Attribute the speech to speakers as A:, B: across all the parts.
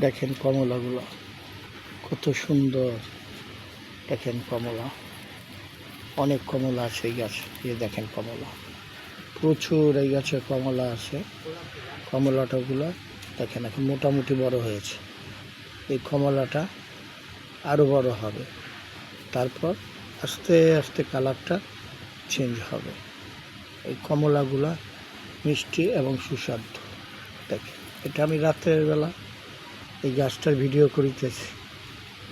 A: দেখেন কমলাগুলো কত সুন্দর। দেখেন কমলা, অনেক কমলা আছে এই গাছ। এই দেখেন কমলা, প্রচুর এই গাছে কমলা আছে। কমলাটাগুলো দেখেন এখন মোটামুটি বড় হয়েছে। এই কমলাটা আরও বড় হবে, তারপর আস্তে আস্তে কালারটা চেঞ্জ হবে। এই কমলাগুলা মিষ্টি এবং সুস্বাদু। দেখেন এটা আমি রাত্রের বেলা এই গাছটার ভিডিও করিতেছি।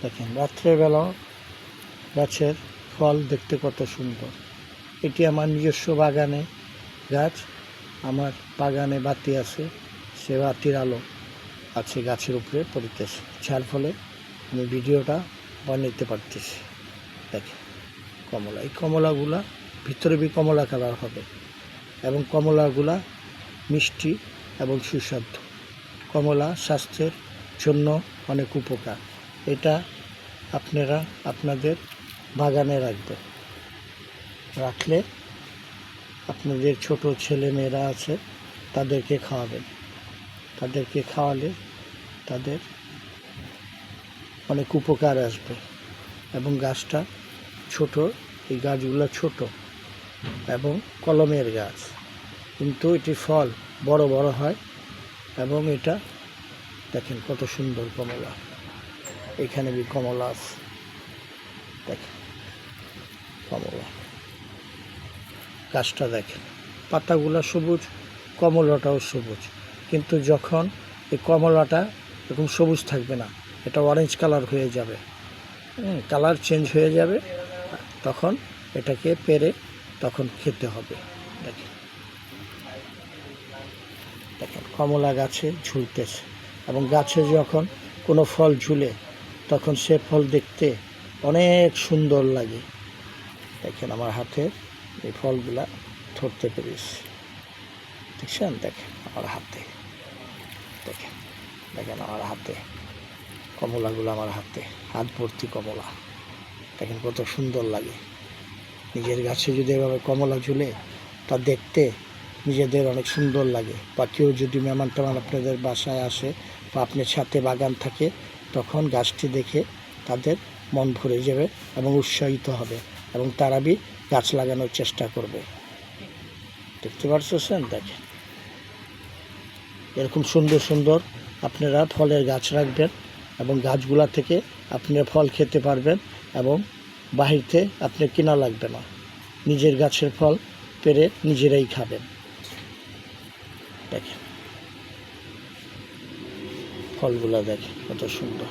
A: দেখেন রাত্রের বেলা গাছের ফল দেখতে কত সুন্দর। এটি আমার নিজস্ব বাগানে গাছ। আমার বাগানে বাতি আছে, সে বাতির আলো আছে গাছের উপরে পড়িতেছে, যার ফলে আমি ভিডিওটা বানাইতে পারতেছি। দেখেন কমলা, এই কমলাগুলা ভিতরে কমলা কালার হবে এবং কমলাগুলা মিষ্টি এবং সুস্বাদু। কমলা স্বাস্থ্যের জন্য অনেক উপকার। এটা আপনারা আপনাদের বাগানে রাখবেন, রাখলে আপনাদের ছোট ছেলে মেয়েরা আছে তাদেরকে খাওয়াবেন। তাদেরকে খাওয়ালে তাদের অনেক উপকার আসবে। এবং গাছটা ছোট, এই গাছগুলো ছোট এবং কলমের গাছ, কিন্তু এটি ফল বড় বড় হয়। এবং এটা দেখেন কত সুন্দর কমলা। এখানে কমলা আছে, দেখেন কমলা গাছটা দেখেন, পাতাগুলো সবুজ, কমলাটাও সবুজ। কিন্তু যখন এই কমলাটা এরকম সবুজ থাকবে না, এটা অরেঞ্জ কালার হয়ে যাবে, কালার চেঞ্জ হয়ে যাবে, তখন এটাকে পেরে তখন খেতে হবে। দেখেন দেখেন কমলা গাছে ঝুলতেছে, এবং গাছে যখন কোনো ফল ঝুলে তখন সে ফল দেখতে অনেক সুন্দর লাগে। দেখেন আমার হাতে এই ফলগুলা ধরতে পেরেছি, দেখছেন? দেখেন আমার হাতে, দেখেন দেখেন আমার হাতে কমলাগুলো, আমার হাতে হাত ভর্তি কমলা। দেখেন কত সুন্দর লাগে। নিজের গাছে যদি এভাবে কমলা ঝুলে তা দেখতে নিজেদের অনেক সুন্দর লাগে। বা কেউ যদি মেহমান টেমান আপনাদের বাসায় আসে বা আপনার ছাদে বাগান থাকে, তখন গাছটি দেখে তাদের মন ভরে যাবে এবং উৎসাহিত হবে, এবং তারা গাছ লাগানোর চেষ্টা করবে। দেখতে পাচ্ছেন? দেখেন এরকম সুন্দর সুন্দর আপনারা ফলের গাছ রাখবেন, এবং গাছগুলা থেকে আপনারা ফল খেতে পারবেন, এবং বাহিরতে আপনি কিনা লাগবে না। নিজের গাছের ফল পেরে নিজেরাই খাবেন। দেখেন ফলগুলা দেখেন কত সুন্দর।